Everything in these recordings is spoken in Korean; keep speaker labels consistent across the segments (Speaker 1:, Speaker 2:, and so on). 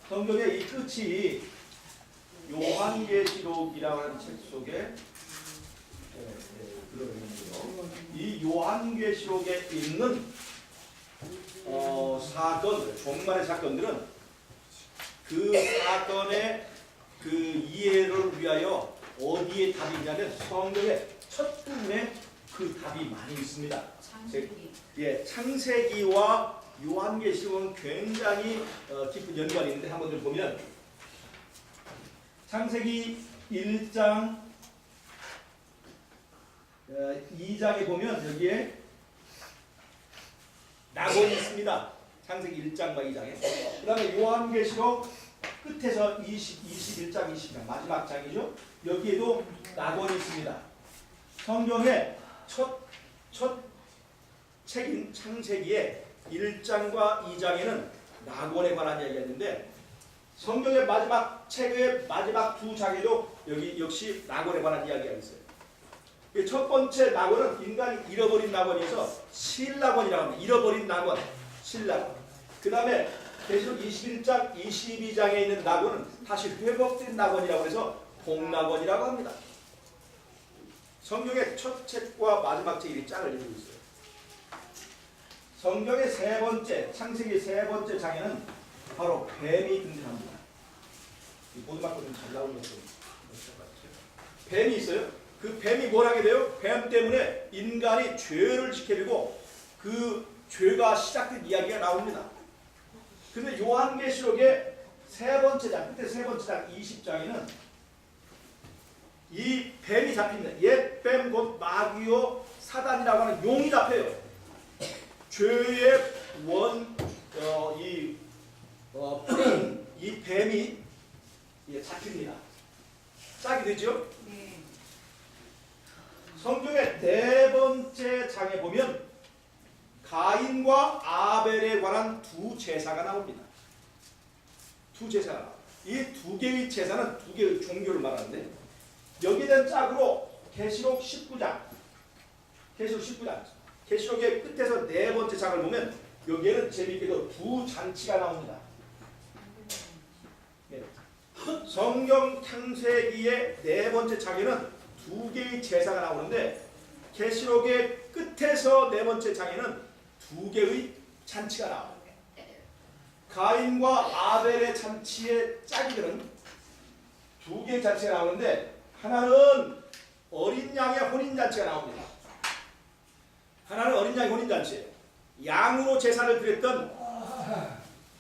Speaker 1: 성경의 이 끝이 요한계시록이라고 하는 책 속에 들어있는데요. 이 요한계시록에 있는 사건, 종말의 사건들은 그 사건의 그 이해를 위하여 어디에 답이 있냐면 성경의 첫 부분에 그 답이 많이 있습니다. 창세기와 요한계시록은 굉장히 깊은 연관이 있는데 한번 좀 보면 창세기 1장 2장에 보면 여기에 낙원이 있습니다. 창세기 1장과 2장에. 그 다음에 요한계시록 끝에서 21장, 20장 마지막 장이죠. 여기에도 낙원이 있습니다. 성경의 첫 책인 창세기의 1장과 2장에는 낙원에 관한 이야기가 있는데 성경의 마지막 책의 마지막 두 장에도 여기 역시 낙원에 관한 이야기가 있어요. 첫 번째 낙원은 인간이 잃어버린 낙원에서 실낙원이라고 합니다. 잃어버린 낙원, 실낙원. 그 다음에 계시록 21장, 22장에 있는 낙원은 다시 회복된 낙원이라고 해서 복낙원이라고 합니다. 성경의 첫 책과 마지막 책이 짝을 이루고 있어요. 성경의 세 번째, 창세기 세 번째 장에는 바로 뱀이 등장합니다. 이 보드마크 좀 잘 나오는 것도 뱀이 있어요. 그 뱀이 뭘 하게 돼요? 뱀 때문에 인간이 죄를 지게 되고 그 죄가 시작된 이야기가 나옵니다. 근데 요한계시록의 세 번째 장, 그때 세 번째 장 20장에는 이 뱀이 잡힙니다. 옛뱀 곧 마귀요 사단이라고 하는 용이 잡혀요. 죄의 뿌리인 이 뱀이 잡힙니다. 짝이 되죠?
Speaker 2: 네.
Speaker 1: 성경의 네 번째 장에 보면 가인과 아벨에 관한 두 제사가 나옵니다. 두 제사가. 이 두 개의 제사는 두 개의 종교를 말하는데 여기에 대한 짝으로 계시록 19장. 계시록의 끝에서 네 번째 장을 보면 여기에는 재미있게도 두 잔치가 나옵니다. 성경 창세기의 네 번째 장에는 두 개의 제사가 나오는데 계시록의 끝에서 네 번째 장에는 두 개의 잔치가 나옵니다. 가인과 아벨의 잔치의 짝이들은 두 개의 잔치가 나오는데 하나는 어린 양의 혼인잔치가 나옵니다. 하나는 어린 양의 혼인잔치. 양으로 제사를 드렸던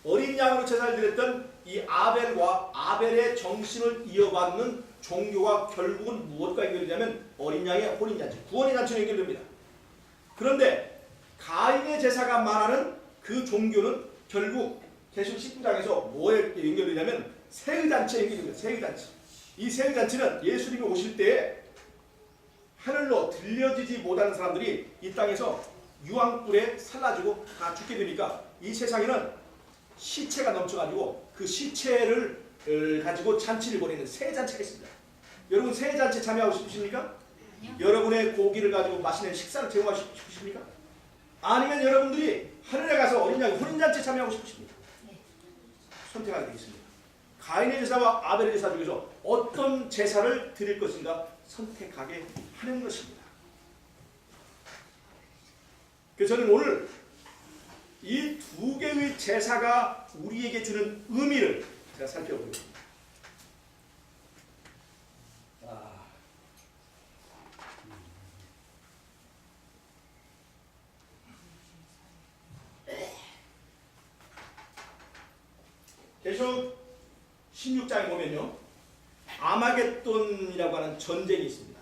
Speaker 1: 어린 양으로 제사를 드렸던 이 아벨과 아벨의 정신을 이어받는 종교가 결국은 무엇과 연결되냐면 어린 양의 혼인잔치, 구원의 잔치로 연결됩니다. 그런데 가인의 제사가 말하는 그 종교는 결국 계시록 19장에서 뭐에 연결되냐면 세의잔치에 연결됩니다. 세의잔치. 이 세의잔치는 예수님이 오실 때에 하늘로 들려지지 못하는 사람들이 이 땅에서 유황불에 살라지고 다 죽게 되니까 이 세상에는 시체가 넘쳐가지고 그 시체를 가지고 잔치를 벌이는 세잔치가 있습니다. 여러분 세잔치 참여하고 싶으십니까?
Speaker 2: 아니요.
Speaker 1: 여러분의 고기를 가지고 맛있는 식사를 제공하고 싶으십니까? 아니면 여러분들이 하늘에 가서 어린 양의 혼인잔치에 참여하고 싶으십니까?
Speaker 2: 네.
Speaker 1: 선택하게 되겠습니다. 가인의 제사와 아벨의 제사 중에서 어떤 제사를 드릴 것인가 선택하게 하는 것입니다. 그래서 저는 오늘 이 두 개의 제사가 우리에게 주는 의미를 제가 살펴보겠습니다. 계속 16장에 보면요. 아마겟돈이라고 하는 전쟁이 있습니다.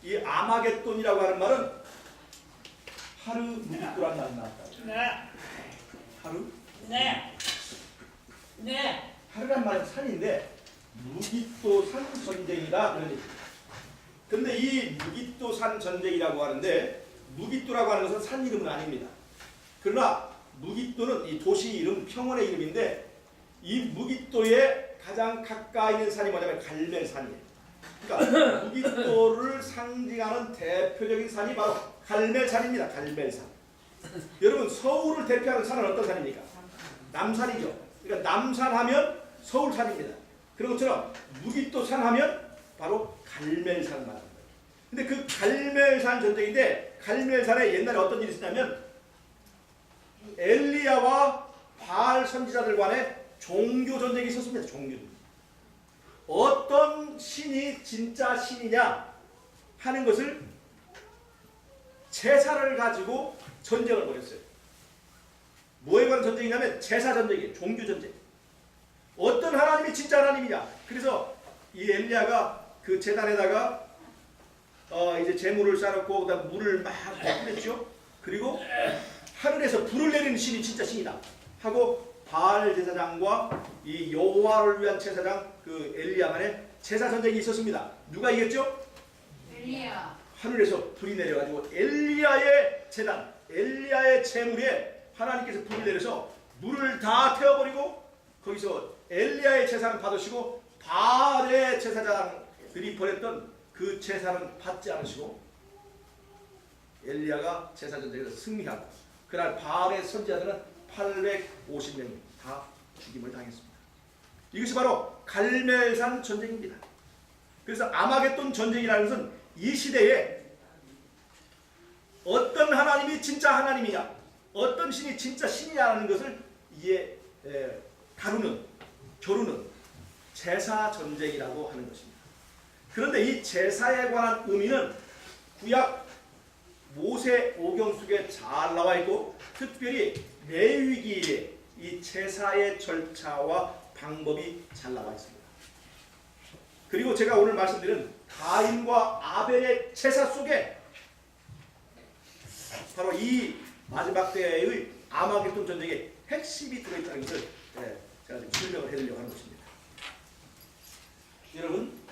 Speaker 1: 이 아마겟돈이라고 하는 말은 하르 무기또라는 말이 나왔다.
Speaker 2: 네.
Speaker 1: 하르?
Speaker 2: 네. 네.
Speaker 1: 하르란 말은 산인데 무기또산 전쟁이다 그런 얘기입니다. 그런데 이 무기또산 전쟁이라고 하는데 무기또라고 하는 것은 산 이름은 아닙니다. 그러나 무기또는 이 도시 이름, 평원의 이름인데 이 무기또에 가장 가까이 있는 산이 뭐냐면 갈멜산이에요. 그러니까 무기또를 상징하는 대표적인 산이 바로 갈멜산입니다. 갈멜산. 여러분 서울을 대표하는 산은 어떤 산입니까? 남산이죠. 그러니까 남산하면 서울산입니다. 그런 것처럼 무기토산 하면 바로 갈멜산 말합니다. 근데 그 갈멜산 전쟁인데 갈멜산에 옛날에 어떤 일이 있었냐면 엘리야와 바알 선지자들 간에 종교 전쟁이 있었습니다. 종교. 어떤 신이 진짜 신이냐 하는 것을 제사를 가지고 전쟁을 벌였어요. 뭐에 관한 전쟁이냐면 제사 전쟁이에요. 종교 전쟁. 어떤 하나님이 진짜 하나님이냐. 그래서 이 엘리야가 그 제단에다가 이제 제물을 쌓았고 그다음 물을 막 뿌렸죠. 그리고 하늘에서 불을 내리는 신이 진짜 신이다 하고 바알 제사장과 이 여호와를 위한 제사장 그 엘리야 간에 제사 전쟁이 있었습니다. 누가 이겼죠?
Speaker 2: 엘리야.
Speaker 1: 하늘에서 불이 내려가지고 엘리야의 제단, 엘리야의 제물에 하나님께서 불을 내려서 물을 다 태워버리고 거기서 엘리야의 제사는 받으시고 바알의 제사장들이 벌였던 그 제사는 받지 않으시고 엘리야가 제사 전쟁에서 승리하고 그날 바알의 선지자들은 850명이 다 죽임을 당했습니다. 이것이 바로 갈멜산 전쟁입니다. 그래서 아마겟돈 전쟁이라는 것은 이 시대에 어떤 하나님이 진짜 하나님이냐, 어떤 신이 진짜 신이냐는 것을 다루는, 겨루는 제사 전쟁이라고 하는 것입니다. 그런데 이 제사에 관한 의미는 구약 모세 오경 속에 잘 나와 있고 특별히 레위기에 이 제사의 절차와 방법이 잘 나와 있습니다. 그리고 제가 오늘 말씀드린 가인과 아벨의 제사 속에 바로 이 마지막 때의 아마겟돈 전쟁의 핵심이 들어있다는 것을 제가 좀 설명을 해드리려고 하는 것입니다. 여러분,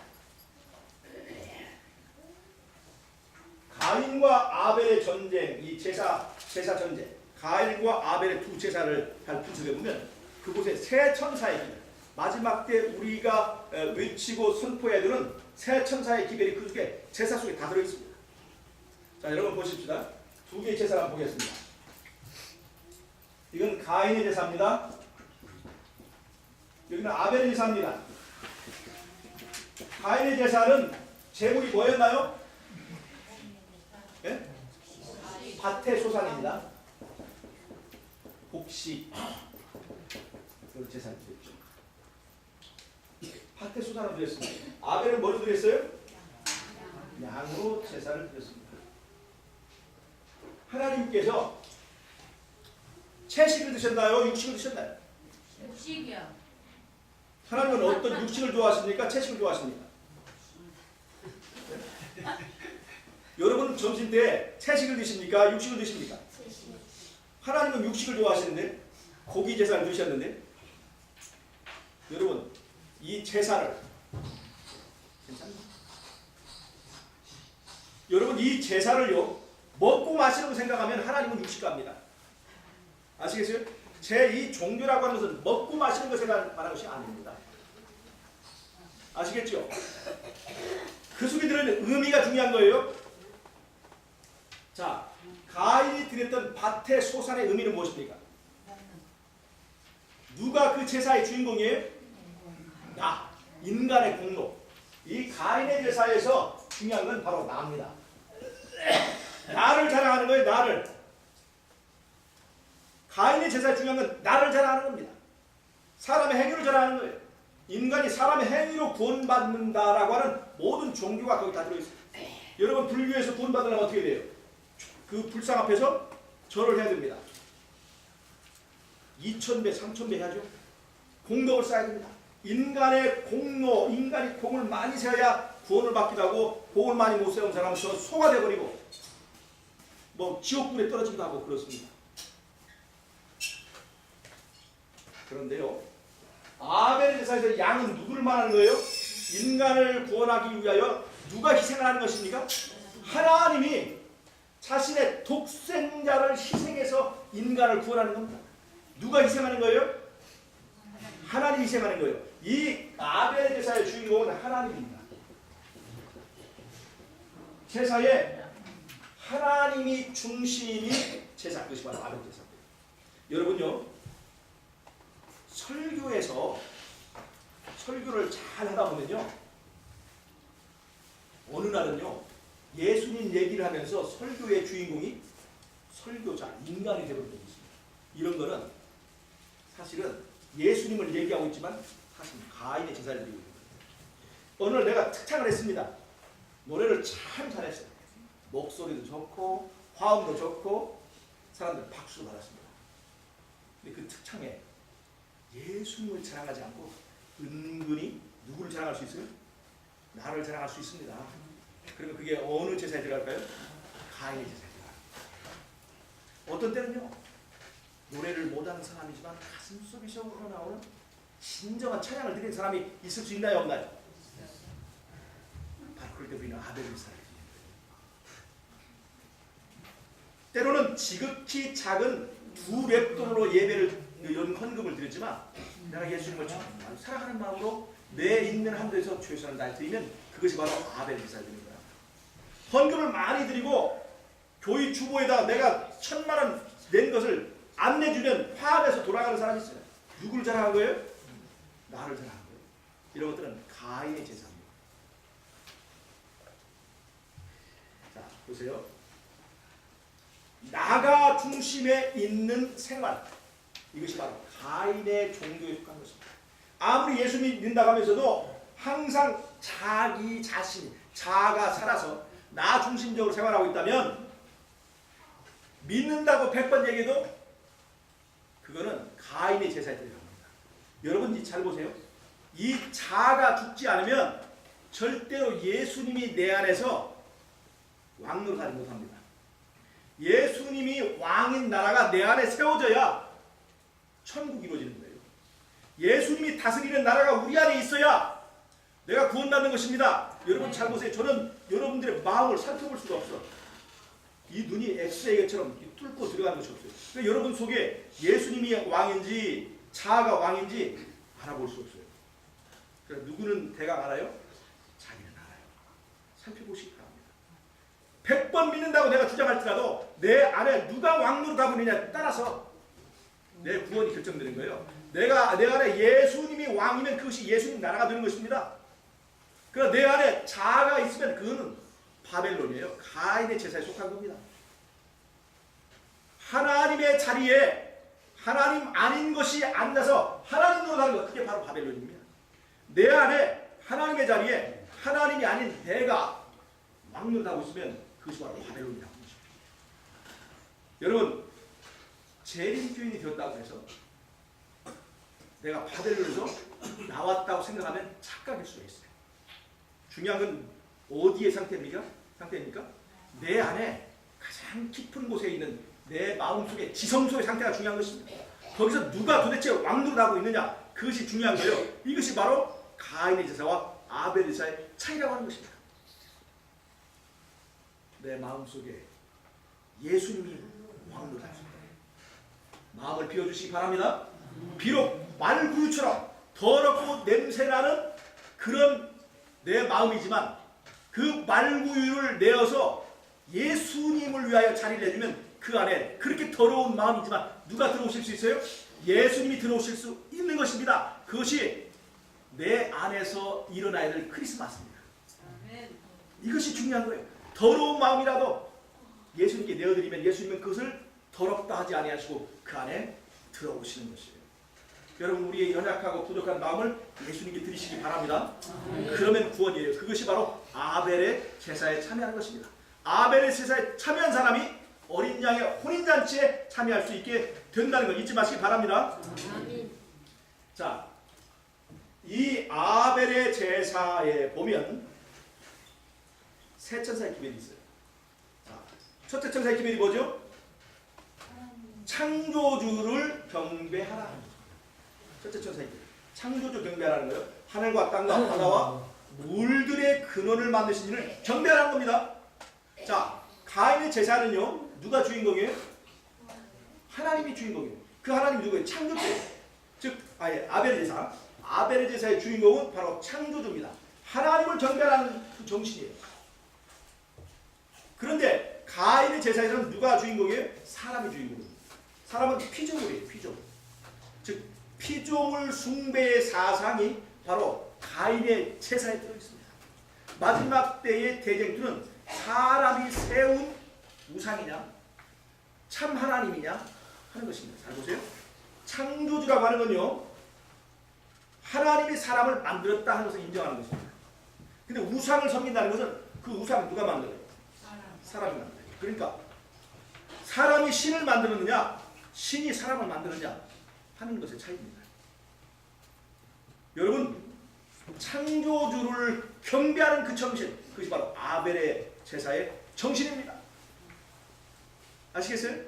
Speaker 1: 가인과 아벨의 전쟁, 이 제사 전쟁, 가인과 아벨의 두 제사를 잘 분석해 보면 그곳에 새 천사의 기별, 마지막 때 우리가 외치고 선포해야 되는 새 천사의 기별이 그 속에 제사 속에 다 들어 있습니다. 자, 여러분 보십시다. 두 개의 제사를 한번 보겠습니다. 이건 가인의 제사입니다. 여기는 아벨의 제사입니다. 가인의 제사는 제물이 뭐였나요? 예? 밭의 소산입니다. 곡식 그런 제사를 드렸죠. 밭의 소산을 드렸습니다. 아벨은 뭐로 드렸어요? 양으로 제사를 드렸습니다. 하나님께서 채식을 드셨나요? 육식을 드셨나요?
Speaker 2: 육식이요.
Speaker 1: 하나님은 어떤 육식을 좋아하십니까? 채식을 좋아하십니까? 여러분 점심 때 채식을 드십니까? 육식을 드십니까? 하나님은 육식을 좋아하시는데 고기 제사를 드셨는데 여러분 이 제사를 괜찮나요? 여러분 이 제사를요 먹고 마시는 거 생각하면 하나님은 육식가입니다. 아시겠어요? 제 이 종교라고 하는 것은 먹고 마시는 거 생각하는 것이 아닙니다. 아시겠죠? 그 속에 들어있는 의미가 중요한 거예요. 자, 가인이 드렸던 밭의 소산의 의미는 무엇입니까? 누가 그 제사의 주인공이에요? 나, 인간의 공로. 이 가인의 제사에서 중요한 건 바로 나입니다. 나를 자랑하는 거예요. 나를. 가인의 제사에 중요한 건 나를 자랑하는 겁니다. 사람의 행위로 자랑하는 거예요. 인간이 사람의 행위로 구원받는다라고 하는 모든 종교가 거기 다 들어있어요. 여러분 불교에서 구원받으려면 어떻게 돼요? 그 불상 앞에서 절을 해야 됩니다. 2000배, 3000배 해야죠. 공덕을 쌓아야 됩니다. 인간의 공로, 인간이 공을 많이 세워야 구원을 받기도 하고 공을 많이 못 세운 사람은 저 소가 돼버리고 뭐 지옥불에 떨어지기도 하고 그렇습니다. 그런데요. 아벨의 제사에서 양은 누구를 말하는 거예요? 인간을 구원하기 위하여 누가 희생을 하는 것입니까? 하나님이 자신의 독생자를 희생해서 인간을 구원하는 겁니다. 누가 희생하는 거예요? 하나님이 희생하는 거예요. 이 아벨 제사의 주인공은 하나님입니다. 제사에 하나님이 중심이 제사, 그것이 바로 아벨 제사입니다. 여러분요, 설교에서 설교를 잘 하다 보면요, 어느 날은요 예수님 얘기를 하면서 설교의 주인공이 설교자, 인간이 되는 적이 있습니다. 이런 거는 사실은 예수님을 얘기하고 있지만 사실 가인의 제사를 드리고 있는 거예요. 어느 날 내가 특창을 했습니다. 노래를 참 잘했어요. 목소리도 좋고 화음도 좋고 사람들 박수를 받았습니다. 근데 그 특창에 예수님을 자랑하지 않고 은근히 누구를 자랑할 수 있어요? 나를 자랑할 수 있습니다. 그러면 그게 어느 제사에 들어갈까요? 가인의 제사에 들어가요. 어떤 때는요, 노래를 못하는 사람이지만 가슴속에서 흘러나오는 진정한 찬양을 드리는 사람이 있을 수 있나요, 없나요? 바로 그럴 때 우리는 아벨 제사를 드립니다. 때로는 지극히 작은 두 랩돈으로 예배를 이런 헌금을 드렸지만 내가 예수님을 정말 사랑하는 마음으로 내 있는 한도에서 최선을 다해 드리면 그것이 바로 아벨 제사를 드리는 거야. 헌금을 많이 드리고 교회 주보에다 내가 1,000만 원 낸 것을 안 내주면 화내서 돌아가는 사람이 있어요. 누구를 자랑한 거예요? 나를 자랑한 거예요. 이런 것들은 가인의 제사입니다. 자, 보세요. 나가 중심에 있는 생활, 이것이 바로 가인의 종교에 속한 것입니다. 아무리 예수 믿는다고 하면서도 항상 자기 자신, 자아가 살아서 나 중심적으로 생활하고 있다면 믿는다고 100번 얘기해도 그거는 가인의 제사에 들어갑니다. 여러분 잘 보세요. 이 자아가 죽지 않으면 절대로 예수님이 내 안에서 왕노릇하지 못합니다. 예수님이 왕인 나라가 내 안에 세워져야 천국이 이루어지는 거예요. 예수님이 다스리는 나라가 우리 안에 있어야 내가 구원받는 것입니다. 여러분 잘 보세요. 저는 여러분들의 마음을 살펴볼 수가 없어. 이 눈이 엑스레이처럼 뚫고 들어가는 것이 없어요. 그러니까 여러분 속에 예수님이 왕인지 자아가 왕인지 알아볼 수 없어요. 그래서 누구는 대강 알아요? 자기는 알아요. 살펴보시기 바랍니다. 100번 믿는다고 내가 주장할지라도 내 안에 누가 왕노릇하고 있느냐에 따라서 내 구원이 결정되는 거예요. 내 안에 예수님이 왕이면 그것이 예수님 나라가 되는 것입니다. 그러나 내 안에 자아가 있으면 그거는 바벨론이에요. 가인의 제사에 속한 겁니다. 하나님의 자리에 하나님 아닌 것이 앉아서 하나님 노릇하는 것, 그게 바로 바벨론입니다. 내 안에 하나님의 자리에 하나님이 아닌 내가 왕노릇하고 있으면 그것이 바로 바벨론이라고 합니다. 여러분, 재림교인이 되었다고 해서 내가 바벨론에서 나왔다고 생각하면 착각일 수가 있어요. 중요한 건 어디의 상태입니까? 내 안에 가장 깊은 곳에 있는 내 마음속의 지성소의 상태가 중요한 것입니다. 거기서 누가 도대체 왕노릇하고 있느냐, 그것이 중요한 거예요. 이것이 바로 가인의 제사와 아벨의 제사의 차이라고 하는 것입니다. 내 마음속에 예수님이 왕노릇하십니다. 마음을 비워주시기 바랍니다. 비록 말구유처럼 더럽고 냄새나는 그런 내 마음이지만 그 말구유를 내어서 예수님을 위하여 자리를 내주면 그 안에 그렇게 더러운 마음이지만 누가 들어오실 수 있어요? 예수님이 들어오실 수 있는 것입니다. 그것이 내 안에서 일어나야 될 크리스마스입니다. 이것이 중요한 거예요. 더러운 마음이라도 예수님께 내어드리면 예수님은 그것을 더럽다 하지 아니하시고 그 안에 들어오시는 것이에요. 여러분, 우리의 연약하고 부족한 마음을 예수님께 드리시기 바랍니다. 그러면 구원이에요. 그것이 바로 아벨의 제사에 참여하는 것입니다. 아벨의 제사에 참여한 사람이 어린 양의 혼인잔치에 참여할 수 있게 된다는 걸 잊지 마시기 바랍니다. 자, 이 아벨의 제사에 보면 세 천사의 기별이 있어요. 자, 첫째 천사의 기별이 뭐죠? 창조주를 경배하라. 첫째 천사의 기별. 창조주 경배하라는 거예요. 하늘과 땅과 바다와 물들의 근원을 만드신 이를 경배하라는 겁니다. 자, 가인의 제사는요, 누가 주인공이에요? 하나님이 주인공이에요. 그 하나님이 누구예요? 창조주예요. 즉, 아벨의 제사. 아벨의 제사의 주인공은 바로 창조주입니다. 하나님을 경배하는 그 정신이에요. 그런데 가인의 제사에서는 누가 주인공이에요? 사람이 주인공이에요. 사람은 피조물이에요. 피조물. 즉 피조물 숭배의 사상이 바로 가인의 제사에 들어있습니다. 마지막 때의 대쟁투는 사람이 세운 우상이냐 참 하나님이냐 하는 것입니다. 잘 보세요. 창조주라고 하는 건요, 하나님이 사람을 만들었다 하는 것을 인정하는 것입니다. 근데 우상을 섬긴다는 것은 그 우상을 누가 만들어요? 사람이 만들어요. 그러니까 사람이 신을 만들었느냐 신이 사람을 만들었냐 하는 것의 차이입니다. 여러분, 창조주를 경배하는 그 정신, 그것이 바로 아벨의 제사의 정신입니다. 아시겠어요?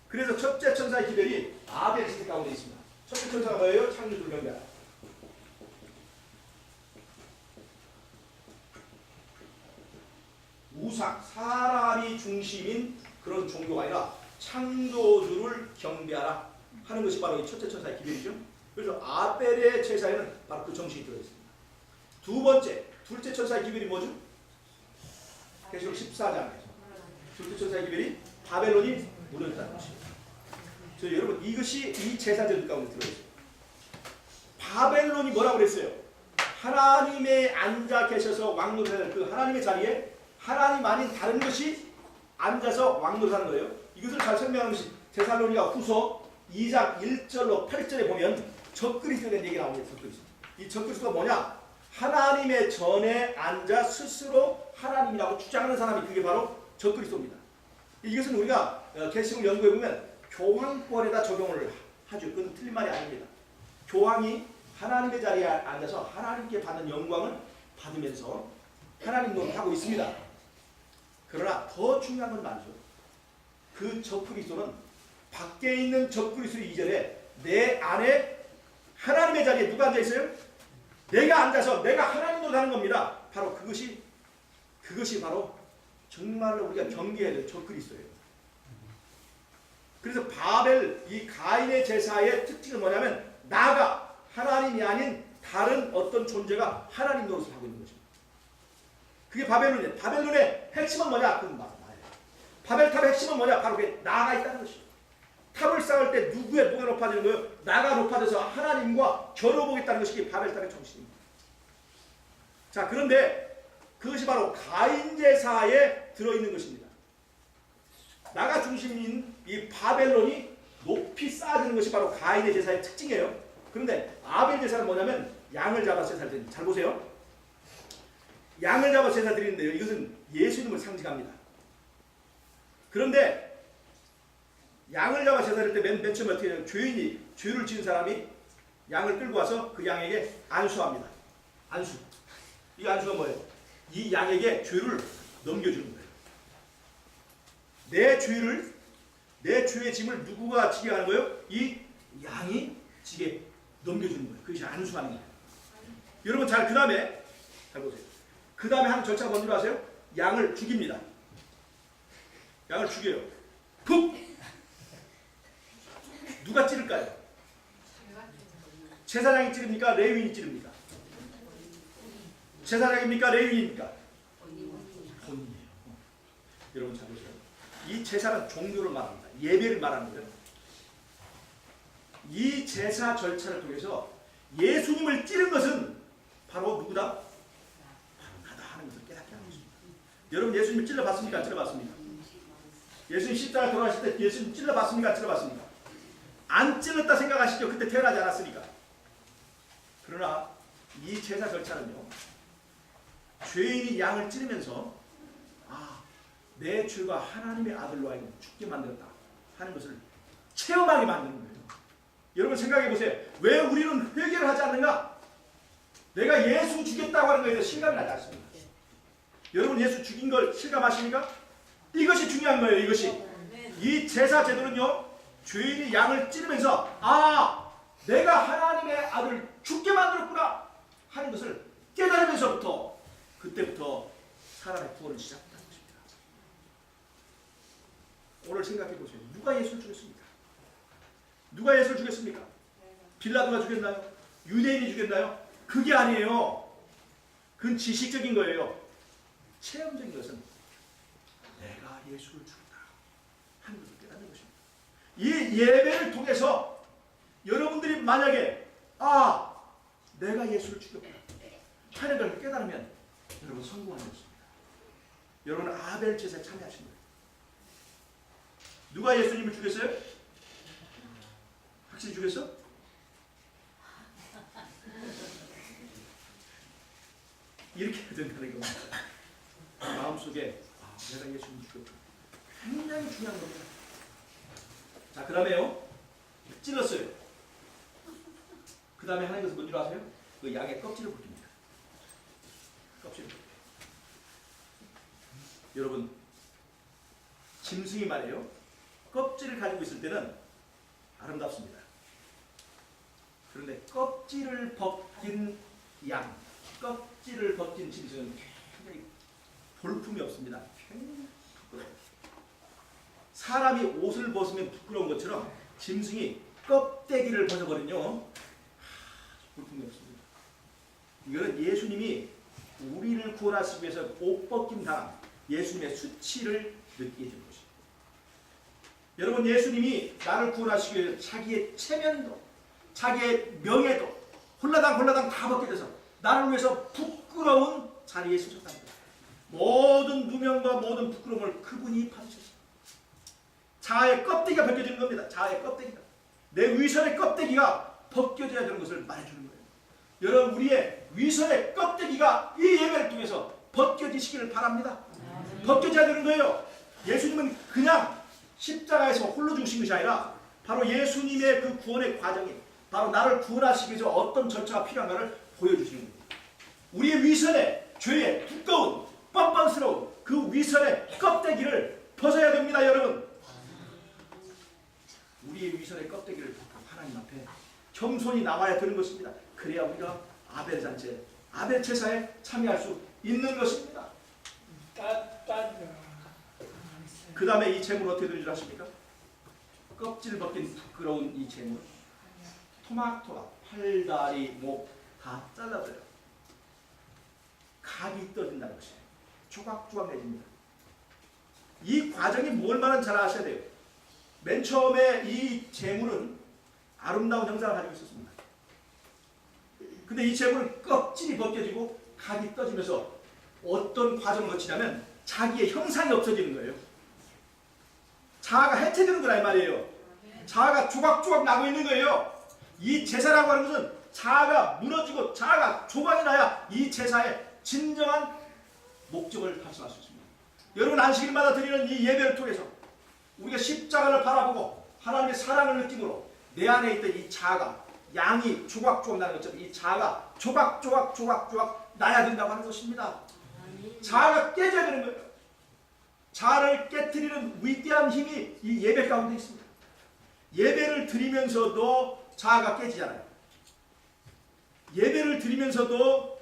Speaker 1: 그래서 첫째 천사의 기별이 아벨 시대 가운데 있습니다. 첫째 천사가 뭐예요? 창조주를 경배하라. 우상, 사람이 중심인 그런 종교가 아니라 창조주를 경배하라 하는 것이 바로 이 첫째 천사의 기별이죠. 그래서 아벨의 제사에는 바로 그 정신이 들어있습니다. 두 번째, 둘째 천사의 기별이 뭐죠? 계시록 14장에서 둘째 천사의 기별이 바벨론이 무너졌다는 것입니다. 여러분, 이것이 이 제사제도 가운데 들어있어요. 바벨론이 뭐라고 그랬어요? 하나님의 앉아 계셔서 왕노릇하는 그 하나님의 자리에 하나님 아닌 다른 것이 앉아서 왕노릇하는 거예요. 이것을 잘 설명하는 것이 데살로니가 후서 2장 1절로 8절에 보면 적그리스도에 대한 얘기가 나옵니다. 적그리스도. 이 적그리스도가 뭐냐? 하나님의 전에 앉아 스스로 하나님이라고 주장하는 사람이 그게 바로 적그리스도입니다. 이것은 우리가 계시록 연구해 보면 교황권에다 적용을 하죠. 그건 틀린 말이 아닙니다. 교황이 하나님의 자리에 앉아서 하나님께 받는 영광을 받으면서 하나님 노릇하고 있습니다. 그러나 더 중요한 건 말이죠. 그 적그리스도는 밖에 있는 적그리스도 이전에 내 안에 하나님의 자리에 누가 앉아 있어요? 내가 앉아서 내가 하나님 노릇하는 겁니다. 바로 그것이 바로 정말로 우리가 경계해야 될 적그리스도예요. 그래서 바벨, 이 가인의 제사의 특징은 뭐냐면 나가 하나님이 아닌 다른 어떤 존재가 하나님 노릇을 하고 있는 것입니다. 그게 바벨론이에요. 바벨론의 핵심은 뭐냐? 그건 나예요. 바벨탑의 핵심은 뭐냐? 바로 그게 나가 있다는 것이에요. 탑을 쌓을 때 누가 높아지는 거예요? 나가 높아져서 하나님과 겨뤄보겠다는 것이 바벨탑의 정신입니다. 자, 그런데 그것이 바로 가인 제사에 들어있는 것입니다. 나가 중심인 이 바벨론이 높이 쌓아지는 것이 바로 가인의 제사의 특징이에요. 그런데 아벨 제사는 뭐냐면 양을 잡아서 제사를 드립니다. 잘 보세요. 양을 잡아서 제사 드리는데요. 이것은 예수님을 상징합니다. 그런데 양을 잡아 제사 드릴 때 맨 처음에 어떻게 해요? 죄를 지은 사람이 양을 끌고 와서 그 양에게 안수합니다. 안수. 이 안수가 뭐예요? 이 양에게 죄를 넘겨주는 거예요. 내 죄의 짐을 누구가 지게 하는 거예요? 이 양이 지게 넘겨주는 거예요. 그것이 안수하는 거예요. 여러분 그 다음에 잘 보세요. 그 다음에 하는 절차가 뭔지 아세요? 양을 죽입니다. 양을 죽여요. 푹! 누가 찌를까요? 제사장이 찌릅니까? 레위인이 찌릅니까? 제사장입니까? 레위인입니까? 본인이에요. 여러분 잘 보세요. 이 제사는 종교를 말합니다. 예배를 말하는 거예요. 이 제사 절차를 통해서 예수님을 찌른 것은 바로 누구다? 바로 나다 하는 것을 깨닫게 하는 것입니다. 여러분 예수님을 찔러봤습니까? 안 찔러봤습니까? 예수님 십자가 돌아가실 때 예수님 찔러봤습니까? 안 찔러봤습니까? 안 찔렀다 생각하시죠? 그때 태어나지 않았으니까. 그러나 이 제사 절차는요, 죄인이 양을 찌르면서 내 죄가 하나님의 아들로 하여금 죽게 만들었다 하는 것을 체험하게 만드는 거예요. 여러분 생각해 보세요. 왜 우리는 회개를 하지 않는가? 내가 예수 죽였다고 하는 것에 대해서 실감이 나지 않습니다. 여러분 예수 죽인 걸 실감하십니까? 이것이 중요한 거예요. 이것이. 이 제사 제도는요, 죄인이 양을 찌르면서 내가 하나님의 아들을 죽게 만들었구나 하는 것을 깨달으면서부터 그때부터 사람의 구원을 시작한다는 것입니다. 오늘 생각해 보세요. 누가 예수를 죽였습니까? 누가 예수를 죽였습니까? 빌라도가 죽였나요? 유대인이 죽였나요? 그게 아니에요. 그건 지식적인 거예요. 체험적인 것은 내가 예수를 죽였다 하는 것을 깨닫는 것입니다. 이 예배를 통해서 여러분들이 만약에 아 내가 예수를 죽였구나 하는 걸 깨달으면 여러분 성공하는 것입니다. 여러분 아벨 제사에 참여하신 거예요. 누가 예수님을 죽였어요? 확실히 죽였어? 이렇게 해야 된다는 겁니다. 마음속에 내가 예수님을 죽였구나. 굉장히 중요한 겁니다. 자, 그 다음에요. 찔렀어요. 그 다음에 하는 것은 뭔지 아세요? 그 양의 껍질을 벗깁니다. 껍질을 벗깁니다. 여러분, 짐승이 말이에요. 껍질을 가지고 있을 때는 아름답습니다. 그런데 껍질을 벗긴 양, 껍질을 벗긴 짐승은 굉장히 볼품이 없습니다. 굉장히 부끄러워요. 사람이 옷을 벗으면 부끄러운 것처럼 짐승이 껍데기를 벗어버리면요 볼품이 없습니다. 이거는 예수님이 우리를 구원하시기 위해서 옷 벗김 당한 예수님의 수치를 느끼게 된 것입니다. 여러분, 예수님이 나를 구원하시기 위해서 자기의 체면도 자기의 명예도 홀라당 다 벗겨져서 나를 위해서 부끄러운 자리에 서셨다는 거예요. 모든 누명과 모든 부끄러움을 그분이 받으셨어요. 자아의 껍데기가 벗겨지는 겁니다. 자아의 껍데기가. 내 위선의 껍데기가 벗겨져야 되는 것을 말해주는 거예요. 여러분, 우리의 위선의 껍데기가 이 예배를 통해서 벗겨지시기를 바랍니다. 벗겨져야 되는 거예요. 예수님은 그냥 십자가에서 홀로 죽으신 것이 아니라 바로 예수님의 그 구원의 과정이 바로 나를 구원하시기 위해서 어떤 절차가 필요한가를 보여주시는 겁니다. 우리의 위선의 죄의 두꺼운 뻔뻔스러운 그 위선의 껍데기를 벗어야 됩니다. 여러분, 우리의 위선의 껍데기를 벗고 하나님 앞에 겸손히 나와야 되는 것입니다. 그래야 우리가 아벨 잔치, 아벨 제사에 참여할 수 있는 것입니다. 그 다음에 이 제물 어떻게 드릴 줄 아십니까? 껍질 벗긴 부끄러운 이 제물 토막토막 팔다리 목 다 잘라져요. 각이 떠진다는 것이에요. 조각조각해집니다. 이 과정이 뭘 말하는지 잘 아셔야 돼요. 맨 처음에 이 제물은 아름다운 형상을 가지고 있었습니다. 근데 이 제물은 껍질이 벗겨지고 각이 떠지면서 어떤 과정을 거치냐면 자기의 형상이 없어지는 거예요. 자아가 해체되는 거란 말이에요. 자아가 조각조각 나고 있는 거예요. 이 제사라고 하는 것은 자아가 무너지고 자아가 조각이 나야 이 제사의 진정한 목적을 달성할 수 있습니다. 여러분, 안식일마다 드리는 이 예배를 통해서 우리가 십자가를 바라보고 하나님의 사랑을 느낌으로 내 안에 있던 이 자아가 양이 조각조각 나는 것처럼 이 자아가 조각조각 나야 된다고 하는 것입니다. 자아가 깨져야 되는 거예요. 자아를 깨트리는 위대한 힘이 이 예배 가운데 있습니다. 예배를 드리면서도 자아가 깨지잖아요. 예배를 드리면서도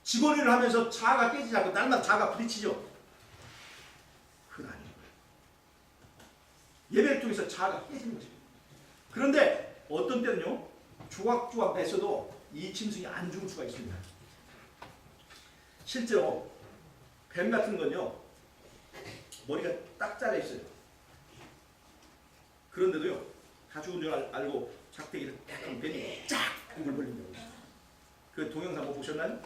Speaker 1: 직원일을 하면서 자아가 깨지지 않고 날마다 자아가 부딪히죠. 그건 아닌 거예요. 예배를 통해서 자아가 깨지는 것입니다. 그런데 어떤 때는요, 조각조각 냈어도 이 짐승이 안 죽을 수가 있습니다. 실제로 뱀 같은 건요, 머리가 딱 잘려 있어요. 그런데도요, 다 죽은 줄 알고 작대기를 딱 하면 뱀이 쫙 입을 벌린다고. 그 동영상 뭐 보셨나요?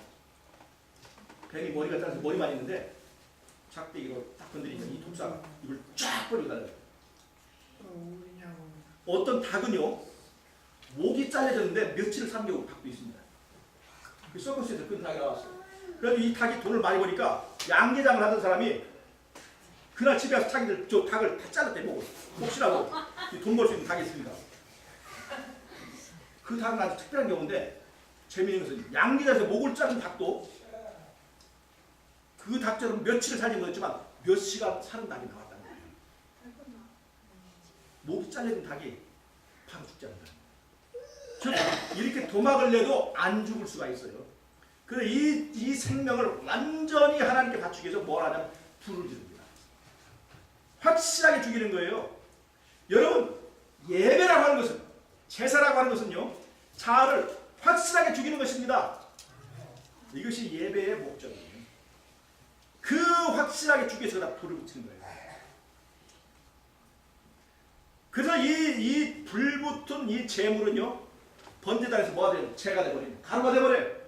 Speaker 1: 뱀이 머리가 잘라서 머리만 있는데 작대기로 딱 건드리면 이 독사가 입을 쫙 벌리고 달려요. 어떤 닭은요, 목이 잘려졌는데 며칠을 산 경우도 있습니다. 그 서커스에서 끈 닭이 나왔어요. 그래서 이 닭이 돈을 많이 버니까 양계장을 하던 사람이 그날 집에 가서 자기들 저 닭을 다 잘랐대. 보고 혹시라도 돈 벌 수 있는 닭이 있습니다. 그 닭은 아주 특별한 경우인데 재미있는 것은 양계장에서 목을 자른 닭도 그 닭처럼 며칠을 살진 거였지만 몇 시간 사는 닭이 나왔다는 거예요. 목이 잘려진 닭이 바로 죽지 않는다. 즉 이렇게 도막을 내도 안 죽을 수가 있어요. 그래서 이 생명을 완전히 하나님께 바치기 위해서 뭘 하냐면 불을 지릅니다. 확실하게 죽이는 거예요. 여러분, 예배라고 하는 것은, 제사라고 하는 것은요, 자아를 확실하게 죽이는 것입니다. 이것이 예배의 목적이에요. 그 확실하게 죽여서 다 불을 붙이는 거예요. 그래서 이 불붙은 이 재물은요, 번제단에서 뭐가 돼요? 재가 돼버립니다. 가루가 돼버려요.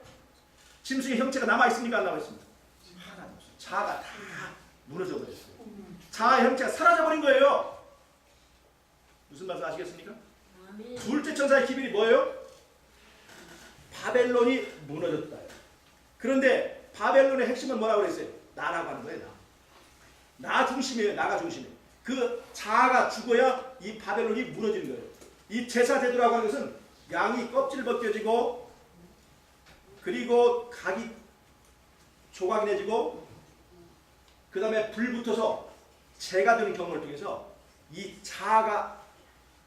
Speaker 1: 짐승의 형체가 남아있습니까? 안 남아있습니까? 하나도 없어요. 자아가 다 무너져 버렸어요. 자아의 형체가 사라져버린 거예요. 무슨 말씀 아시겠습니까? 둘째 천사의 기별이 뭐예요? 바벨론이 무너졌다. 그런데 바벨론의 핵심은 뭐라고 그랬어요? 나라고 하는 거예요. 나 중심이에요. 나가 중심이에요. 그 자아가 죽어야 이 바벨론이 무너지는 거예요. 이 제사 제도라고 하는 것은 양이 껍질 벗겨지고, 그리고 각이 조각이 내지고, 그 다음에 불 붙어서 재가 되는 경험을 통해서 이 자아가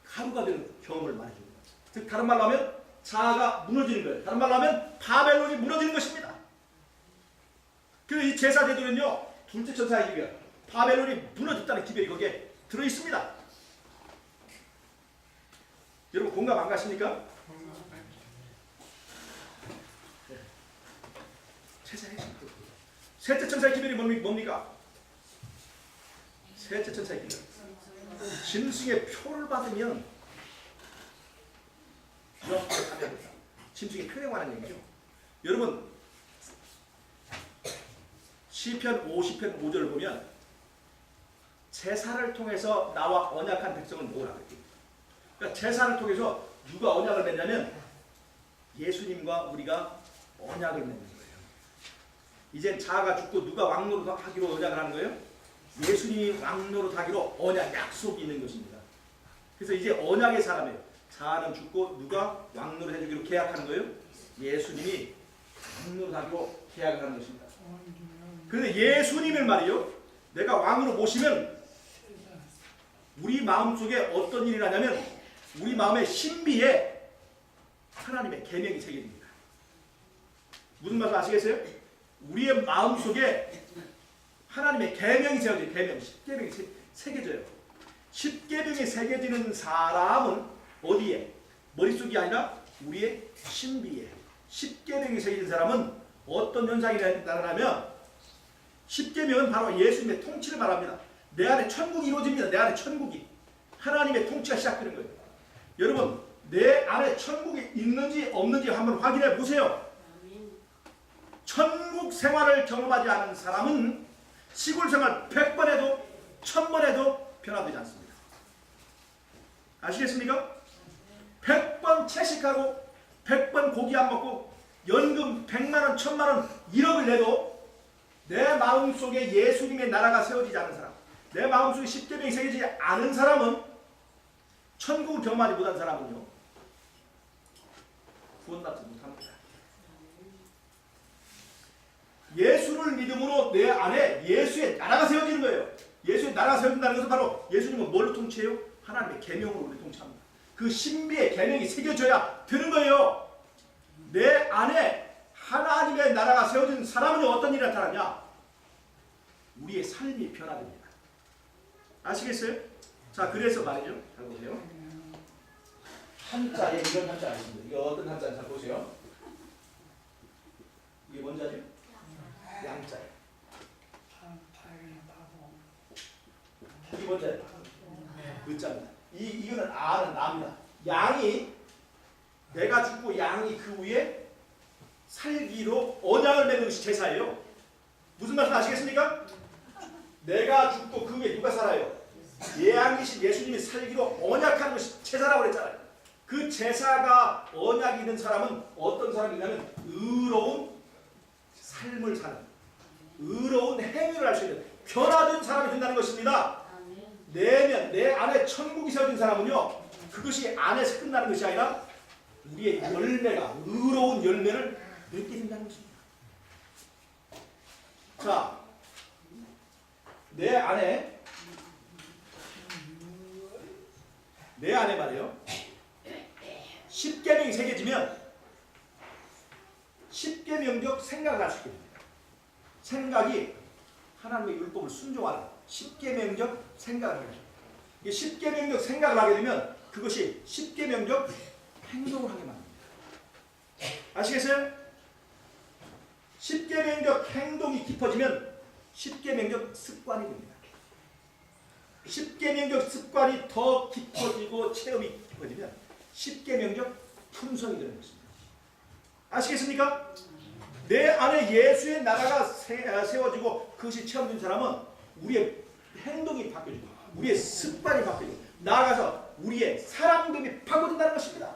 Speaker 1: 가루가 되는 경험을 많이 줍니다. 즉 다른 말로 하면 자아가 무너지는 거예요. 다른 말로 하면 바벨론이 무너지는 것입니다. 그래서 이 제사 제도는요, 둘째 천사의 기별, 바벨론이 무너졌다는 기별이 거기에 들어있습니다. 여러분 공감 안 가십니까? 셋째 천사의 기별이 뭡니까? 셋째 천사의 기별, 짐승의 표를 받으면 이렇게 하면 된다. 짐승의 표에 관한 얘기죠. 여러분 시편 50편 5절을 보면 제사를 통해서 나와 언약한 백성은 뭐라고 했죠? 그러니까 제사를 통해서 누가 언약을 맺냐면 예수님과 우리가 언약을 맺는 거예요. 이젠 자아가 죽고 누가 왕노릇 하기로 언약을 하는 거예요? 예수님이 왕노릇 하기로 언약, 약속이 있는 것입니다. 그래서 이제 언약의 사람이에요. 자아는 죽고 누가 왕노릇 해주기로 계약하는 거예요? 예수님이 왕노릇 하기로 계약을 하는 것입니다. 그런데 예수님을 말이요, 내가 왕으로 모시면 우리 마음속에 어떤 일이 나냐면 우리 마음의 신비에 하나님의 계명이 새겨집니다. 무슨 말씀 아시겠어요? 우리의 마음속에 하나님의 계명이 새겨져요. 계명, 십계명이 새겨져요. 십계명이 새겨지는 사람은 어디에? 머릿속이 아니라 우리의 신비에. 십계명이 새겨진 사람은 어떤 현상이 나타나면, 십계명은 바로 예수님의 통치를 말합니다. 내 안에 천국이 이루어집니다. 내 안에 천국이. 하나님의 통치가 시작되는 거예요. 여러분, 내 안에 천국이 있는지 없는지 한번 확인해 보세요. 천국 생활을 경험하지 않은 사람은 시골 생활 100번 해도 1000번 해도 변화되지 않습니다. 아시겠습니까? 100번 채식하고 100번 고기 안 먹고 연금 100만원, 1000만원, 1억을 내도 내 마음속에 예수님의 나라가 세워지지 않은 사람, 내 마음속에 십계명이 새겨지지 않은 사람은, 천국을 경험하지 못한 사람은요, 구원받지 못합니다. 예수를 믿음으로 내 안에 예수의 나라가 세워지는 거예요. 예수의 나라가 세워진다는 것은 바로 예수님은 뭘로 통치해요? 하나님의 계명으로 우리 통치합니다. 그 신비의 계명이 새겨져야 되는 거예요. 내 안에 하나님의 나라가 세워진 사람은 어떤 일이 나타나냐? 우리의 삶이 변화됩니다. 아시겠어요? 자, 그래서 말이죠. 잘 보세요. 한자에 이런 한자가 있습니다. 이게 어떤 한자인지 잘 보세요. 이게 뭔 자죠? 양자예요. 이게 뭔 자예요? 의자입니다. 이거는 아는 나입니다. 양이, 내가 죽고 양이 그 위에 살기로 언약을 맺는 것이 제사예요. 무슨 말씀 아시겠습니까? 내가 죽고 그 위에 누가 살아요? 예양이신 예수님이 살기로 언약한 것이 제사라고 그랬잖아요. 그 제사가 언약이 있는 사람은 어떤 사람이냐면 의로운 삶을 사는, 의로운 행위를 할 수 있는 변화된 사람이 된다는 것입니다. 내면 내 안에 천국이 세워진 사람은요, 그것이 안에서 끝나는 것이 아니라 우리의 열매가, 의로운 열매를 맺게 된다는 것입니다. 자, 내 안에 말이에요, 십계명이 새겨지면 십계명적 생각을 할 수 있게 됩니다. 생각이 하나님의 율법을 순종하는 십계명적 생각을 하게 됩니다. 이 십계명적 생각을 하게 되면 그것이 십계명적 행동을 하게 만듭니다. 아시겠어요? 십계명적 행동이 깊어지면 십계명적 습관이 됩니다. 십계명적 습관이 더 깊어지고 체험이 깊어지면 십계명적 품성이 되는 것입니다. 아시겠습니까? 내 안에 예수의 나라가 세워지고 그것이 체험된 사람은 우리의 행동이 바뀌어지고 우리의 습관이 바뀌어지고 나아가서 우리의 사람됨이 바꿔진다는 것입니다.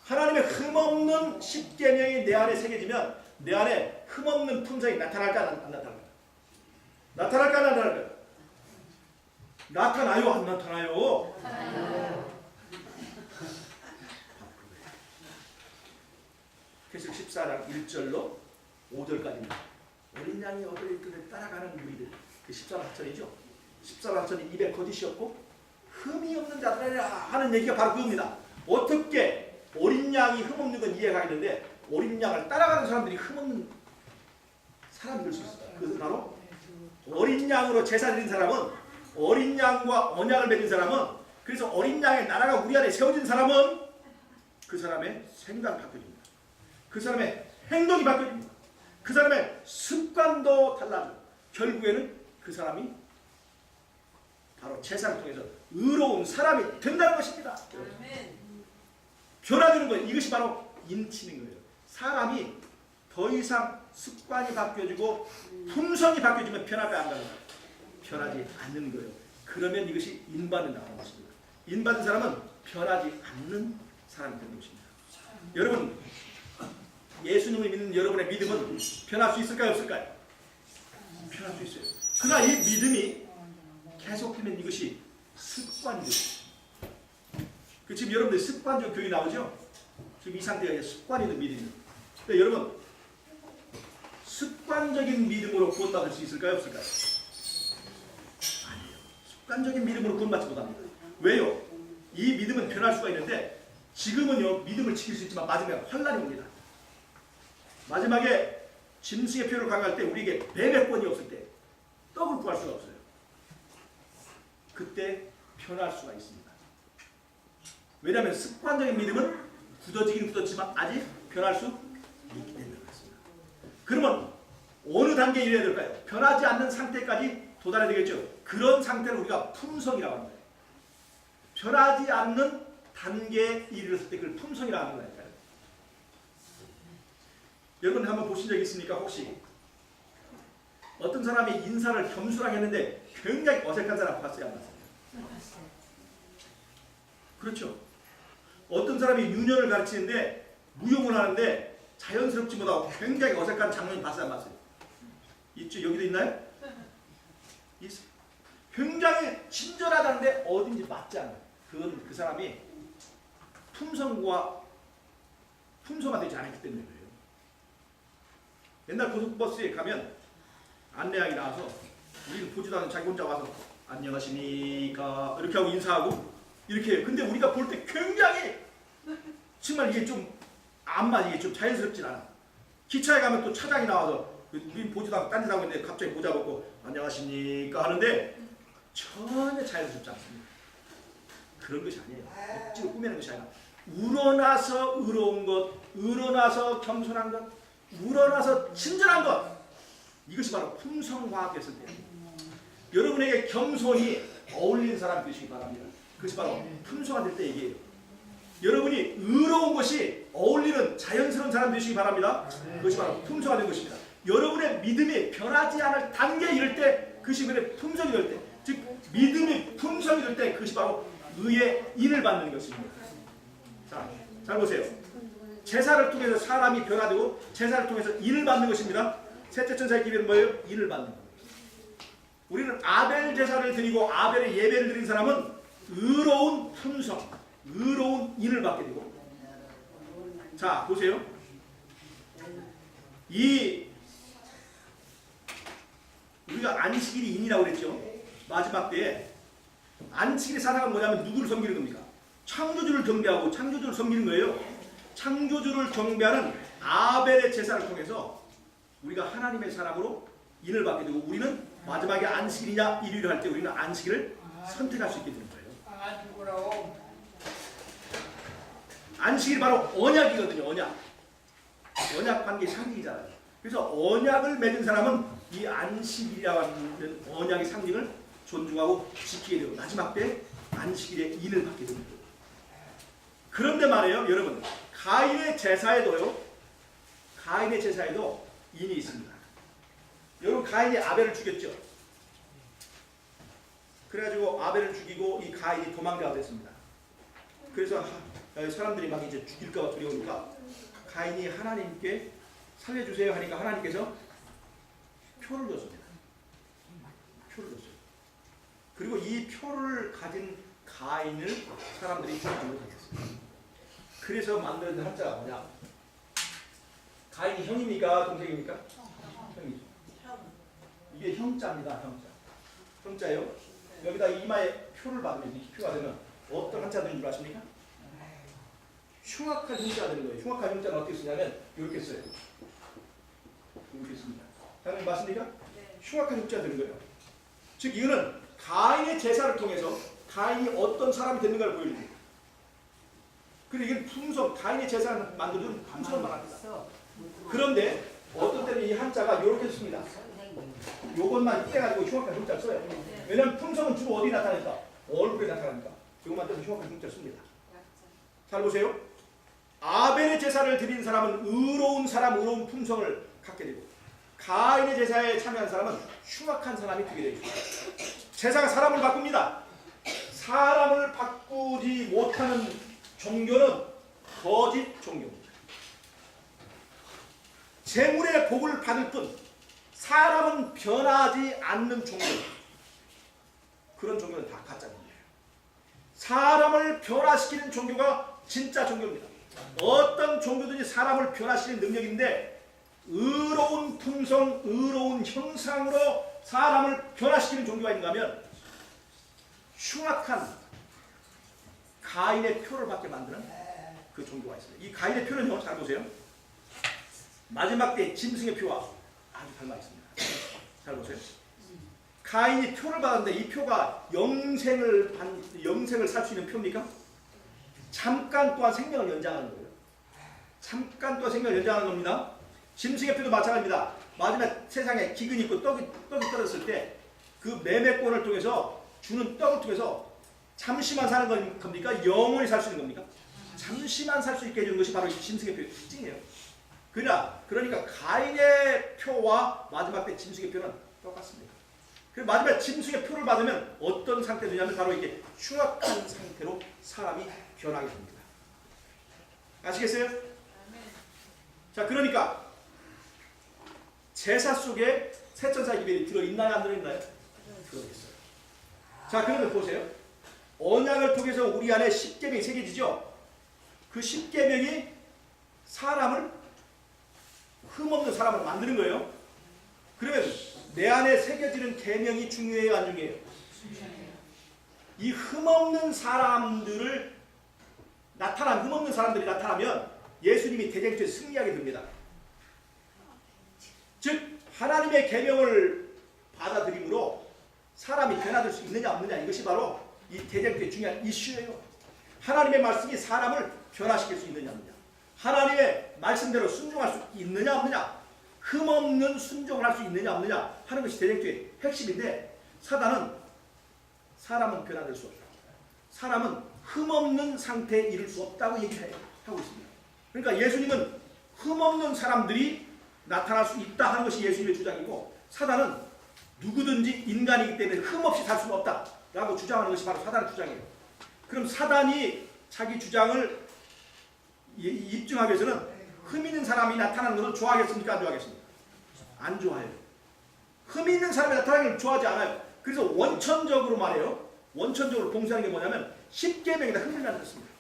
Speaker 1: 하나님의 흠없는 십계명이 내 안에 새겨지면 내 안에 흠없는 품성이 나타날까 안 나타날까? 나타날까 안 나타날까? 나타나요 안 나타나요? 계시록 14장 1절로 5절까지입니다. 어린 양이 얻을 이끌을 따라가는 무리들. 그 14박전이죠. 14박전이 입에 거짓이 없고 흠이 없는 자들이라 하는 얘기가 바로 그겁니다. 어떻게 어린 양이 흠없는 건 이해가 가겠는데 어린 양을 따라가는 사람들이 흠없는 사람이 될 수 있을까요? 그것은 바로 어린 양으로 제사 드린 사람은 어린 양과 언약을 맺은 사람은 그래서 어린 양의 나라가 우리 안에 세워진 사람은 그 사람의 생각이 바뀌어집니다. 그 사람의 행동이 바뀌어집니다. 그 사람의 습관도 달라져요. 결국에는 그 사람이 바로 제사를 통해서 의로운 사람이 된다는 것입니다. 변화되는 거예요. 이것이 바로 인치는 거예요. 사람이 더 이상 습관이 바뀌어지고 품성이 바뀌어지면 변화가 안 가는 거예요. 변하지 않는 거예요. 그러면 이것이 인받는다는 것입니다. 인받은 사람은 변하지 않는 사람이 되는 것입니다. 여러분, 예수님을 믿는 여러분의 믿음은 변할 수 있을까요? 없을까요? 변할 수 있어요. 그러나 이 믿음이 계속되면 이것이 습관이 돼요. 지금 여러분들 습관적 교육이 나오죠? 지금 이 상태가 습관이 된 믿음이에요. 근데 여러분, 습관적인 믿음으로 구원받을 수 있을까요? 없을까요? 아니에요. 습관적인 믿음으로 구원받지 못합니다. 왜요? 이 믿음은 변할 수가 있는데 지금은요 믿음을 지킬 수 있지만 마지막에 환란이 옵니다. 마지막에 짐승의 표를 강할 때 우리에게 배배권이 없을 때 떡을 구할 수가 없어요. 그때 변할 수가 있습니다. 왜냐하면 습관적인 믿음은 굳어지긴 굳었지만 아직 변할 수 있기 때문에 그렇습니다. 그러면 어느 단계에 이래야 될까요? 변하지 않는 상태까지 도달해야 되겠죠. 그런 상태를 우리가 품성이라고 합니다. 변하지 않는 단계에 이르렀을 때 그걸 품성이라고 하는 거니까요. 여러분 한번 보신 적 있습니까? 혹시 어떤 사람이 인사를 겸손하게 했는데 굉장히 어색한 사람 봤어요? 안 봤어요? 그렇죠. 어떤 사람이 유년을 가르치는데 무용을 하는데 자연스럽지 못하고 굉장히 어색한 장면이 봤어요? 안 봤어요? 있죠? 여기도 있나요? 있어요. 굉장히 친절하다는데 어딘지 맞지 않아요. 그건 그 사람이 품성과 품성화 되지 않았기 때문에 그래요. 옛날 고속버스에 가면 안내양이 나와서 우리는 보지도 않은 자기 혼자 와서 안녕하십니까 이렇게 하고 인사하고 이렇게 해요. 근데 우리가 볼 때 굉장히 정말 이게 좀 안 맞아. 이게 좀 자연스럽진 않아. 기차에 가면 또 차장이 나와서 우리 보지도 않고 딴 데 하고 있는데 갑자기 모자 벗고 안녕하십니까 하는데 전혀 자연스럽지 않습니다. 그런 것이 아니에요. 억지로 꾸미는 것이 아니라 우러나서 의로운 것, 우러나서 겸손한 것, 우러나서 친절한 것, 이것이 바로 품성화됐을 때 여러분에게 겸손이 어울리는 사람이 되시기 바랍니다. 그것이 바로 품성화될 때 얘기예요. 여러분이 의로운 것이 어울리는 자연스러운 사람 되시기 바랍니다. 그것이 바로 품성화된 것입니다. 여러분의 믿음이 변하지 않을 단계에 이를 때 그것이 그의 품성이 될 때, 즉 믿음이 품성이 될 때 그것이 바로 의의 인을 받는 것입니다. 자, 잘 보세요. 제사를 통해서 사람이 변화되고 제사를 통해서 인을 받는 것입니다. 셋째 천사의 기별은 뭐예요? 인을 받는 것. 우리는 아벨 제사를 드리고 아벨의 예배를 드린 사람은 의로운 품성, 의로운 인을 받게 되고, 자 보세요. 이 우리가 안식일이 인이라고 그랬죠. 마지막 때에 안식일의 사상은 뭐냐면 누구를 섬기는 겁니까? 창조주를 경배하고 창조주를 섬기는 거예요. 창조주를 경배하는 아벨의 제사를 통해서 우리가 하나님의 사람으로 인을 받게 되고 우리는 마지막에 안식일이냐 일요일 할 때 우리는 안식일을 선택할 수 있게 되는 거예요. 안식일이 바로 언약이거든요. 언약. 언약 관계의 상징이잖아요. 그래서 언약을 맺은 사람은 이 안식일이라고 하는 언약의 상징을 존중하고 지키게 되고 마지막 때 안식일에 인을 받게 됩니다. 그런데 말이에요, 여러분, 가인의 제사에도 인이 있습니다. 여러분, 가인이 아벨을 죽였죠. 그래가지고 아벨을 죽이고 이 가인이 도망가게 됐습니다. 그래서 사람들이 막 이제 죽일까봐 두려우니까 가인이 하나님께 살려주세요 하니까 하나님께서 표를 줬습니다. 표를 줬어요. 그리고 이 표를 가진 가인을 사람들이 죽이지 못하겠어요. 그래서 만든 한자가 뭐냐? 가인이 형입니까? 동생입니까? 형이죠. 이게 형자입니다. 형자예요. 여기다 이마에 표를 받으면, 이 표가 되면 어떤 한자 되는 줄 아십니까? 흉악한 형자가 되는 거예요. 흉악한 형자는 어떻게 쓰냐면 이렇게 써요. 이렇게 씁니다. 당연히 맞습니까? 흉악한 형자가 되는 거예요. 즉 이거는 가인의 제사를 통해서 가인이 어떤 사람이 됐는가를 보여줍니다. 그리고 이건 품성, 가인의 제사를 만들어준 품성을 말합니다. 그런데 어떤 때는 이 한자가 이렇게 씁니다. 요것만 떼가지고 흉악한 형자를 써요. 왜냐하면 품성은 주로 어디 나타나니까? 얼굴에 나타나니까. 이것만 떼면 흉악한 형자를 씁니다. 잘 보세요. 아벨의 제사를 드린 사람은 의로운 사람, 의로운 품성을 갖게 되고 가인의 제사에 참여한 사람은 흉악한 사람이 되게 되죠. 제사가 사람을 바꿉니다. 사람을 바꾸지 못하는 종교는 거짓 종교입니다. 재물의 복을 받을 뿐 사람은 변하지 않는 종교, 그런 종교는 다 가짜 종교예요. 사람을 변화시키는 종교가 진짜 종교입니다. 어떤 종교든지 사람을 변화시키는 능력인데 의로운 품성, 의로운 형상으로 사람을 변화시키는 종교가 있는가 하면 흉악한 가인의 표를 받게 만드는 그 종교가 있어요. 이 가인의 표는요, 잘 보세요. 마지막 때 짐승의 표와 아주 닮아 있습니다. 잘 보세요. 가인이 표를 받았는데 이 표가 영생을 살 수 있는 표입니까? 잠깐 동안 생명을 연장하는 거예요. 잠깐 동안 생명을 연장하는 겁니다. 짐승의 표도 마찬가지입니다. 마지막 세상에 기근이 있고 떡이 떨어졌을 때 그 매매권을 통해서 주는 떡을 통해서 잠시만 사는 겁니까? 영원히 살 수 있는 겁니까? 잠시만 살 수 있게 해주는 것이 바로 이 짐승의 표의 특징이에요. 그러니까 가인의 표와 마지막 때 짐승의 표는 똑같습니다. 그리고 마지막에 짐승의 표를 받으면 어떤 상태가 되냐면 바로 이게 흉악한 상태로 사람이 변하게 됩니다. 아시겠어요? 자, 그러니까 제사 속에 세천사 기별이 들어있나요? 안 들어있나요? 들어있어요. 자, 그러면 보세요. 언약을 통해서 우리 안에 십계명이 새겨지죠? 그 십계명이 사람을, 흠없는 사람을 만드는 거예요. 그러면 내 안에 새겨지는 계명이 중요해요, 안 중요해요? 이 흠없는 사람들이 나타나면 예수님이 대쟁투에 승리하게 됩니다. 즉 하나님의 계명을 받아들임으로 사람이 변화될 수 있느냐 없느냐, 이것이 바로 이 대쟁투의 중요한 이슈예요. 하나님의 말씀이 사람을 변화시킬 수 있느냐 없느냐, 하나님의 말씀대로 순종할 수 있느냐 없느냐, 흠없는 순종을 할 수 있느냐 없느냐 하는 것이 대쟁투의 핵심인데, 사단은 사람은 변화될 수 없다, 사람은 흠없는 상태에 이를 수 없다고 얘기하고 있습니다. 그러니까 예수님은 흠없는 사람들이 나타날 수 있다 하는 것이 예수님의 주장이고, 사단은 누구든지 인간이기 때문에 흠없이 살 수는 없다라고 주장하는 것이 바로 사단의 주장이에요. 그럼 사단이 자기 주장을 입증하기 위해서는 흠 있는 사람이 나타나는 것을 좋아하겠습니까? 안 좋아하겠습니까? 안 좋아해요. 흠 있는 사람이 나타나는 걸 좋아하지 않아요. 그래서 원천적으로 말해요. 원천적으로 봉쇄하는 게 뭐냐면 십계명에다 흠을 만들었습니다.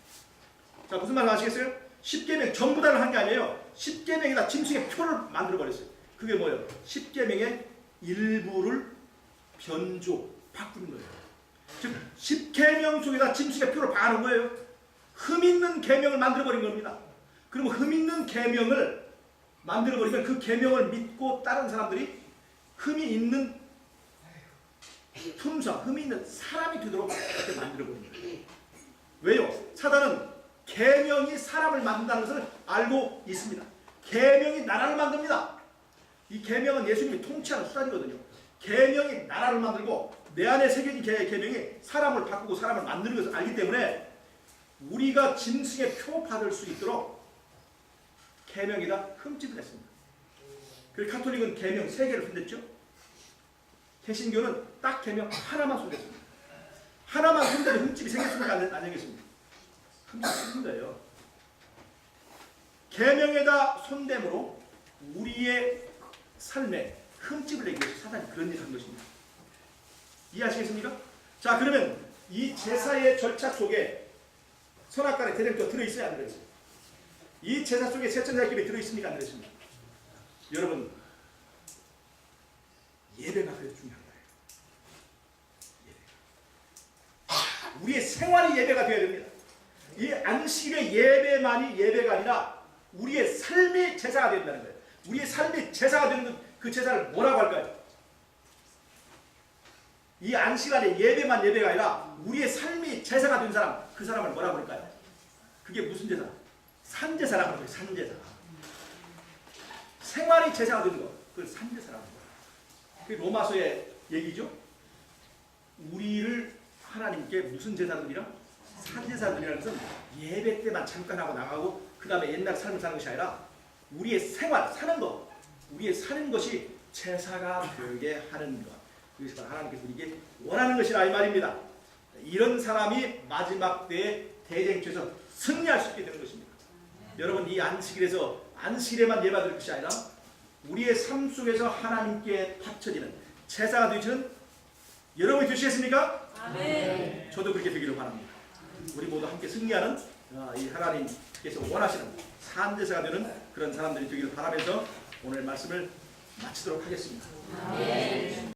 Speaker 1: 자, 무슨 말 아시겠어요? 십계명 전부 다를 한 게 아니에요. 십계명에다 짐승의 표를 만들어 버렸어요. 그게 뭐예요? 십계명의 일부를 바꾸는 거예요. 즉 십계명 속에다 짐승의 표를 박아놓은 거예요. 흠 있는 계명을 만들어 버린 겁니다. 그러면 흠 있는 계명을 만들어 버리면 그 계명을 믿고 따른 사람들이 흠이 있는 품성, 흠이 있는 사람이 되도록 그렇게 만들어 버린 거예요. 왜요? 사단은 계명이 사람을 만든다는 것을 알고 있습니다. 계명이 나라를 만듭니다. 이 계명은 예수님이 통치하는 수단이거든요. 계명이 나라를 만들고 내 안에 새겨진 계명이 사람을 바꾸고 사람을 만드는 것을 알기 때문에 우리가 짐승의 표 받을 수 있도록 계명에다 흠집을 했습니다. 그리고 카톨릭은 계명 3개를 손댔죠. 개신교는 딱 계명 하나만 손댔습니다. 하나만 손대도 흠집이 생겼습니까? 안 생겼습니까? 흠집이 생긴 거예요. 계명에다 손댐으로 우리의 삶에 흠집을 내기 위해서 사단이 그런 일을 한 것입니다. 이해하시겠습니까? 자, 그러면 이 제사의 절차 속에 선악간의 대장주가 들어있어야 안 들어있어요? 이 제사 속에 세천자끼리 들어있습니까? 안 들어있습니까? 여러분, 예배가 그래도 중요한 거예요. 예배. 우리의 생활이 예배가 되어야 됩니다. 이 안식일의 예배만이 예배가 아니라 우리의 삶이 제사가 된다는 거예요. 우리의 삶이 제사가 되는 그 제사를 뭐라고 할까요? 이 안식일의 예배만 예배가 아니라 우리의 삶이 제사가 된 사람, 그 사람을 뭐라고 할까요? 그게 무슨 제사? 산제사라고 하는 거예요. 산제사. 생활이 제사가 되는 거, 그걸 산제사라고 하는 거예요. 그게 로마서의 얘기죠. 우리를 하나님께 무슨 제사를 드리라? 산제사를 드리라는 것은 예배 때만 잠깐 하고 나가고 그 다음에 옛날 삶을 사는 것이 아니라 우리의 생활, 사는 것, 우리의 사는 것이 제사가 되게 하는 것. 그것이 바로 하나님께서 우리에게 원하는 것이라 이 말입니다. 이런 사람이 마지막 때에 대쟁투에서 승리할 수 있게 되는 것입니다. 여러분, 이 안식일에서 안식일에만 예배드릴 것이 아니라 우리의 삶 속에서 하나님께 바쳐지는 제사가 되시는 여러분이 되시겠습니까?
Speaker 2: 아멘.
Speaker 1: 저도 그렇게 되기를 바랍니다. 우리 모두 함께 승리하는 이 하나님께서 원하시는 산제사가 되는 그런 사람들이 되기를 바라면서 오늘 말씀을 마치도록 하겠습니다.
Speaker 2: 아멘.